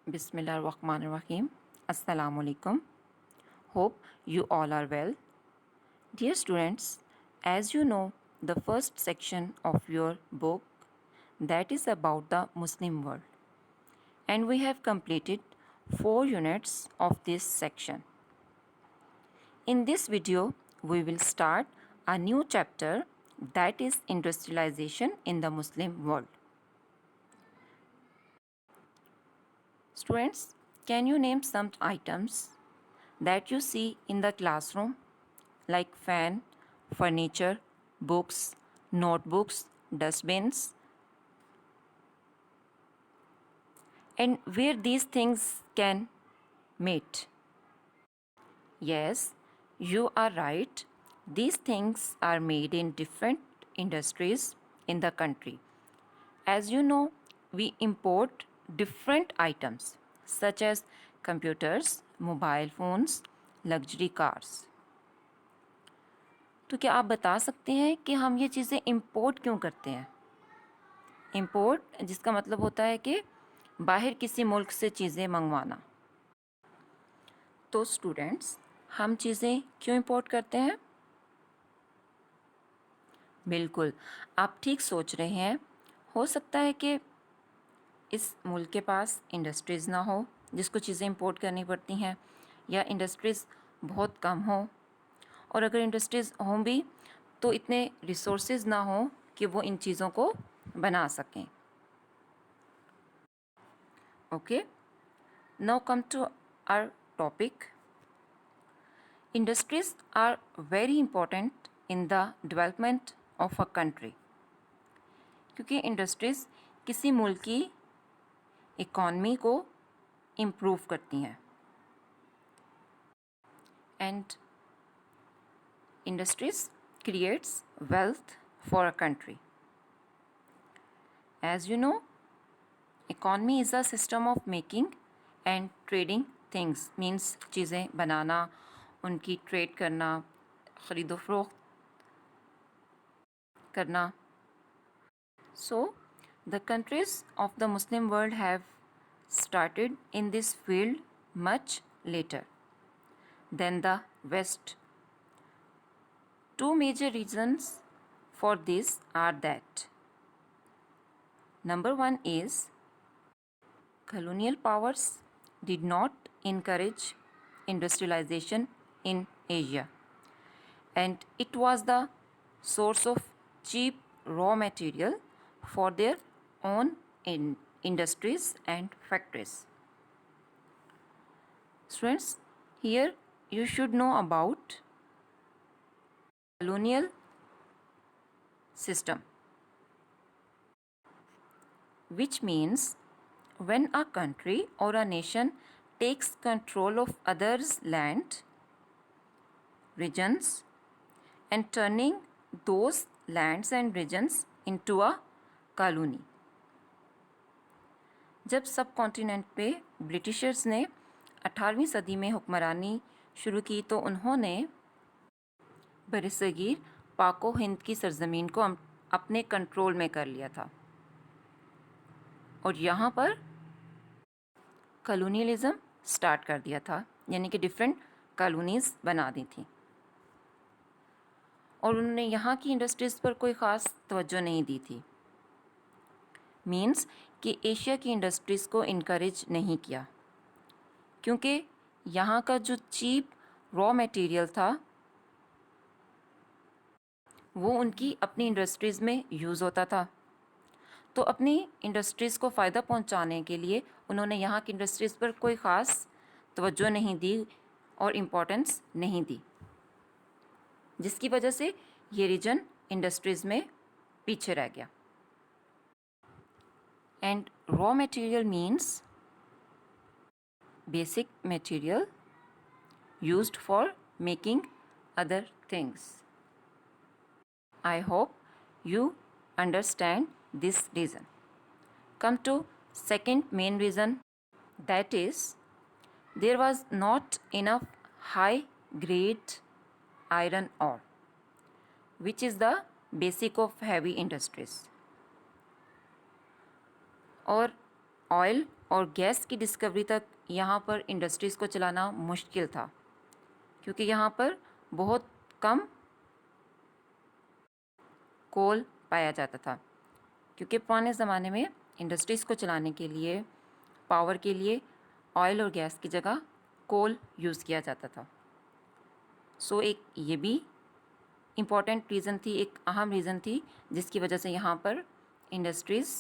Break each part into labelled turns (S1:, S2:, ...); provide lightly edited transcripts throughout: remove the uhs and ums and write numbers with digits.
S1: Bismillahirrahmanirrahim. Assalamu alaikum. Hope you all are well. Dear students, as you know, the first section of your book that is about the Muslim world, and we have completed 4 units of this section. In this video, we will start a new chapter that is industrialization in the Muslim world. Students, can you name some items that you see in the classroom like fan, furniture, books, notebooks, dustbins, and where these things can meet? Yes, you are right. These things are made in different industries in the country. As you know, we import different items such as computers, mobile phones, luxury cars. तो क्या आप बता सकते हैं कि हम ये चीज़ें इंपोर्ट क्यों करते हैं? इंपोर्ट जिसका मतलब होता है कि बाहर किसी मुल्क से चीज़ें मंगवाना। तो स्टूडेंट्स, हम चीज़ें क्यों इंपोर्ट करते हैं? बिल्कुल, आप ठीक सोच रहे हैं। हो सकता है कि इस मुल्क के पास इंडस्ट्रीज़ ना हो जिसको चीज़ें इंपोर्ट करनी पड़ती हैं, या इंडस्ट्रीज़ बहुत कम हो, और अगर इंडस्ट्रीज़ हों भी तो इतने रिसोर्सेज ना हो कि वो इन चीज़ों को बना सकें. Okay, now come to our topic. Industries are very important in the development of a country, क्योंकि इंडस्ट्रीज़ किसी मुल्क की इकॉनमी को इम्प्रूव करती हैं. And industries creates wealth for a country. As you know, economy is a system of making and trading things. Means चीज़ें बनाना, उनकी trade करना, ख़रीदो फ़रोख्त करना. So, the countries of the Muslim world have started in this field much later than the West. Two major reasons for this are that number one is colonial powers did not encourage industrialization in Asia, and it was the source of cheap raw material for their own industries and factories. Students, here you should know about colonial system, which means when a country or a nation takes control of others' land, regions, and turning those lands and regions into a colony. जब सब continent पे Britishers ने 18वीं सदी में हुक्मरानी शुरू की तो उन्होंने बरसगीर पाको हिंद की सरजमीन को अपने कंट्रोल में कर लिया था, और यहाँ पर कॉलोनियलिज्म स्टार्ट कर दिया था, यानी कि डिफरेंट कॉलोनीज़ बना दी थी, और उन्होंने यहाँ की इंडस्ट्रीज़ पर कोई ख़ास तवज्जो नहीं दी थी. मीन्स कि एशिया की इंडस्ट्रीज़ को इनकरेज नहीं किया, क्योंकि यहाँ का जो चीप रॉ मटेरियल था वो उनकी अपनी इंडस्ट्रीज़ में यूज़ होता था. तो अपनी इंडस्ट्रीज़ को फ़ायदा पहुँचाने के लिए उन्होंने यहाँ की इंडस्ट्रीज़ पर कोई ख़ास तवज्जो नहीं दी और इम्पोर्टेंस नहीं दी, जिसकी वजह से ये रीजन इंडस्ट्रीज़ में पीछे रह गया. And raw material means basic material used for making other things. I hope you understand this reason. Come to second main reason, that is there was not enough high grade iron ore, which is the basic of heavy industries. और oil और gas की discovery तक यहाँ पर industries को चलाना मुश्किल था, क्योंकि यहाँ पर बहुत कम कोल पाया जाता था, क्योंकि पुराने ज़माने में इंडस्ट्रीज़ को चलाने के लिए, पावर के लिए ऑयल और गैस की जगह कोल यूज़ किया जाता था। सो एक ये भी इम्पॉर्टेंट रीज़न थी, एक अहम रीज़न थी जिसकी वजह से यहाँ पर इंडस्ट्रीज़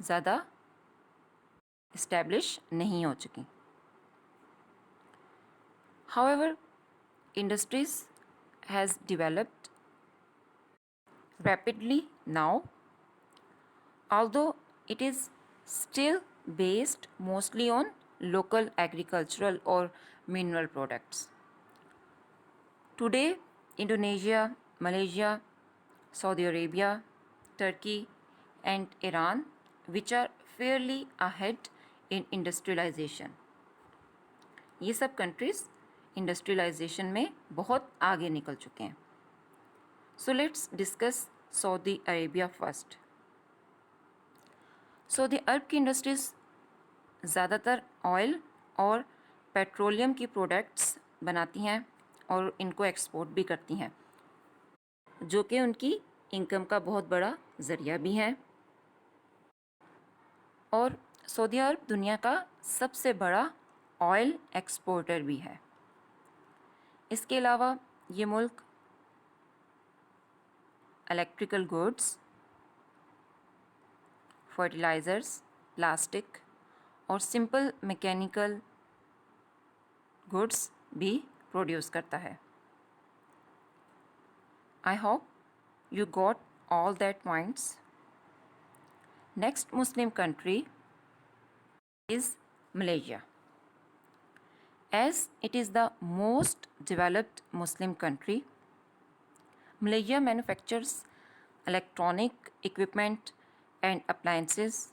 S1: ज़्यादा इस्टेब्लिश नहीं हो चुकी। However, industries has developed rapidly now, although it is still based mostly on local agricultural or mineral products. Today, Indonesia, Malaysia, Saudi Arabia, Turkey, and Iran, which are fairly ahead in industrialization. ये सब countries industrialisation में बहुत आगे निकल चुके हैं। So let's discuss Saudi Arabia first. Saudi Arab की industries ज़्यादातर ऑयल और पेट्रोलियम की प्रोडक्ट्स बनाती हैं और इनको एक्सपोर्ट भी करती हैं, जो कि उनकी इनकम का बहुत बड़ा ज़रिया भी है। और सऊदी अरब दुनिया का सबसे बड़ा ऑयल एक्सपोर्टर भी है। इसके अलावा ये मुल्क इलेक्ट्रिकल गुड्स, फर्टिलाइज़र्स, प्लास्टिक और सिंपल मैकेनिकल गुड्स भी प्रोड्यूस करता है। I hope you got all that points. Next Muslim country is Malaysia. As it is the most developed Muslim country, Malaysia manufactures electronic equipment and appliances,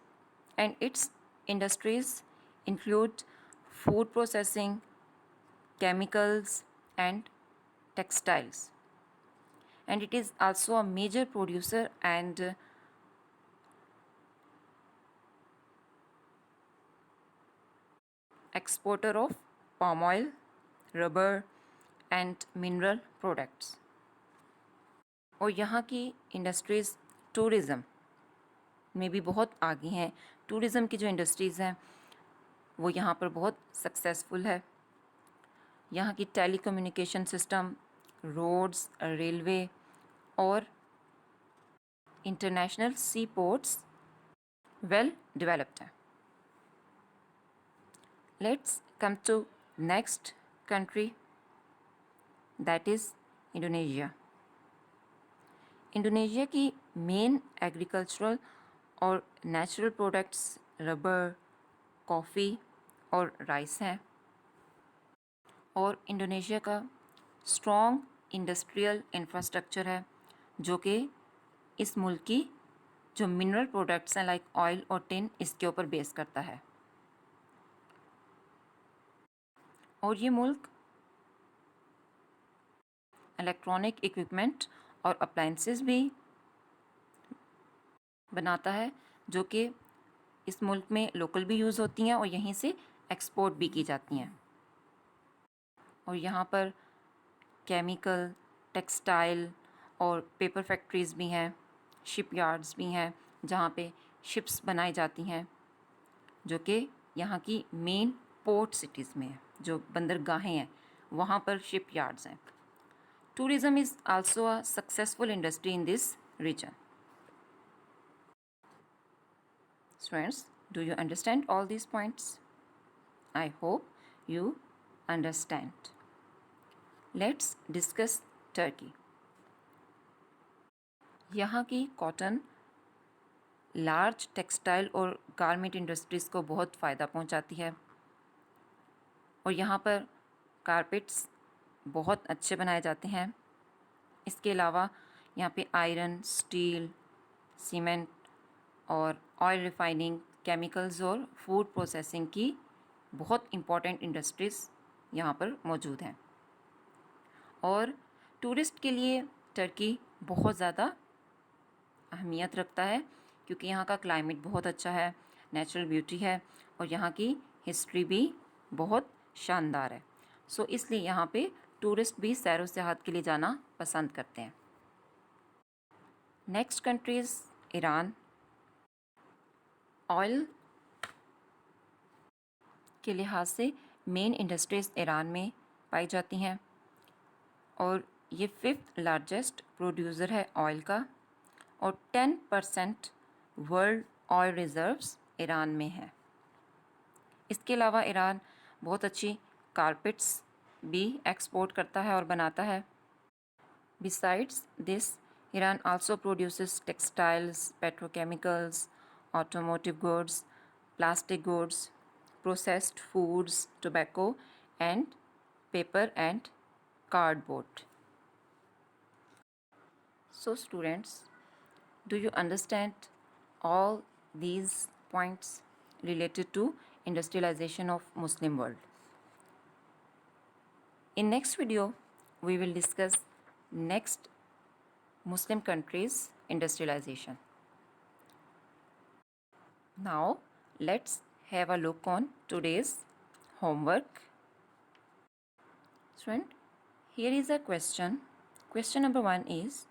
S1: and its industries include food processing, chemicals, and textiles. And it is also a major producer and exporter of palm oil, rubber and mineral products. और यहाँ की industries tourism में भी बहुत आगे हैं। Tourism की जो इंडस्ट्रीज़ हैं वो यहाँ पर बहुत सक्सेसफुल है। यहाँ की टेलीकम्युनिकेशन सिस्टम, रोड्स, रेलवे और international sea ports well developed हैं। Let's come to next country, that is Indonesia. Indonesia की मेन एग्रीकल्चरल और नेचुरल प्रोडक्ट्स रबर, कॉफ़ी और राइस हैं। और इंडोनेशिया का स्ट्रॉन्ग इंडस्ट्रियल इंफ्रास्ट्रक्चर है, जो कि इस मुल्क की जो मिनरल प्रोडक्ट्स हैं लाइक ऑयल और टिन, इसके ऊपर बेस करता है। और ये मुल्क इलेक्ट्रॉनिक इक्विपमेंट और अप्लाइंसेस भी बनाता है, जो कि इस मुल्क में लोकल भी यूज़ होती हैं और यहीं से एक्सपोर्ट भी की जाती हैं। और यहाँ पर केमिकल, टेक्सटाइल और पेपर फैक्ट्रीज़ भी हैं, शिप यार्ड्स भी हैं जहाँ पे शिप्स बनाई जाती हैं, जो कि यहाँ की मेन पोर्ट सिटीज़ में है, जो बंदरगाहें हैं वहाँ पर शिप यार्ड्स हैं। Tourism is also a successful industry in this region. Students, do you understand all these points? I hope you understand. Let's discuss Turkey. यहाँ की कॉटन लार्ज टेक्सटाइल और गारमेंट इंडस्ट्रीज़ को बहुत फ़ायदा पहुँचाती है। और यहाँ पर कारपेट्स बहुत अच्छे बनाए जाते हैं। इसके अलावा यहाँ पे आयरन, स्टील, सीमेंट और ऑयल रिफाइनिंग, केमिकल्स और फूड प्रोसेसिंग की बहुत इम्पॉर्टेंट इंडस्ट्रीज़ यहाँ पर मौजूद हैं। और टूरिस्ट के लिए टर्की बहुत ज़्यादा अहमियत रखता है, क्योंकि यहाँ का क्लाइमेट बहुत अच्छा है, नेचुरल ब्यूटी है और यहाँ की हिस्ट्री भी बहुत शानदार है। सो इसलिए यहाँ पे टूरिस्ट भी सैर सियाहत के लिए जाना पसंद करते हैं। Next country is Iran. Oil के लिहाज से मेन इंडस्ट्रीज़ ईरान में पाई जाती हैं और ये 5th लार्जेस्ट प्रोड्यूसर है ऑयल का और 10% वर्ल्ड ऑयल रिजर्व्स ईरान में है। इसके अलावा ईरान बहुत अच्छी कारपेट्स भी एक्सपोर्ट करता है और बनाता है। Besides this Iran also produces textiles, petrochemicals, automotive goods, plastic goods, processed foods, tobacco, and paper and cardboard. So students, do you understand all these points related to industrialization of Muslim world? In next video, we will discuss next Muslim countries industrialization. Now, let's have a look on today's homework. Student, here is a question. Question number 1 is,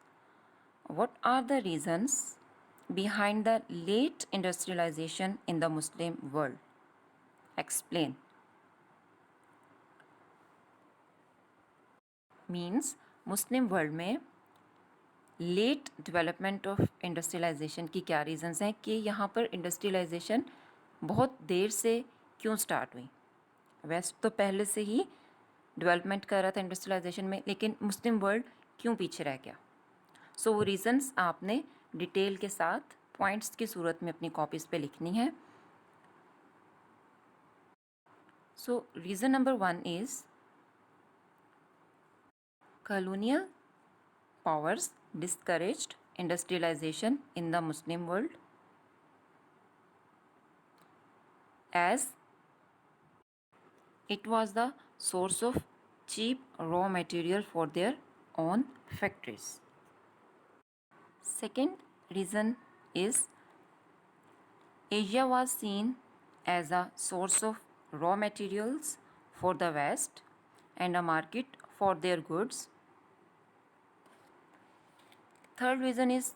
S1: what are the reasons behind the late industrialization in the Muslim world? Explain. Means Muslim world में late development of industrialisation की क्या reasons हैं कि यहाँ पर industrialisation बहुत देर से क्यों स्टार्ट हुई। वेस्ट तो पहले से ही डेवलपमेंट कर रहा था इंडस्ट्रियलाइजेशन में, लेकिन मुस्लिम वर्ल्ड क्यों पीछे रह गया। सो वो रीज़न्स आपने डिटेल के साथ पॉइंट्स की सूरत में अपनी कॉपीज़ पे लिखनी है। सो reason number 1 is colonial powers discouraged industrialization in the Muslim world as it was the source of cheap raw material for their own factories. Second reason is Asia was seen as a source of raw materials for the West and a market for their goods. Third reason is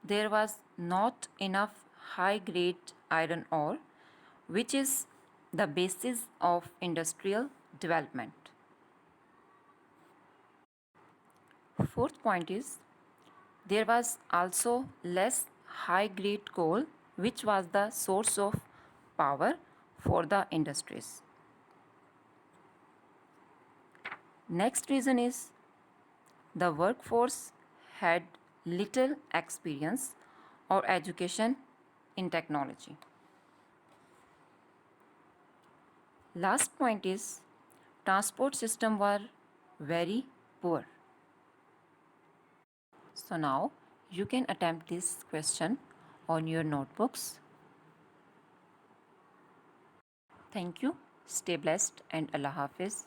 S1: there was not enough high-grade iron ore, which is the basis of industrial development. Fourth point is there was also less high-grade coal, which was the source of power for the industries. Next reason is the workforce had little experience or education in technology. Last point is transport system were very poor. So now you can attempt this question on your notebooks. Thank you. Stay blessed and Allah Hafiz.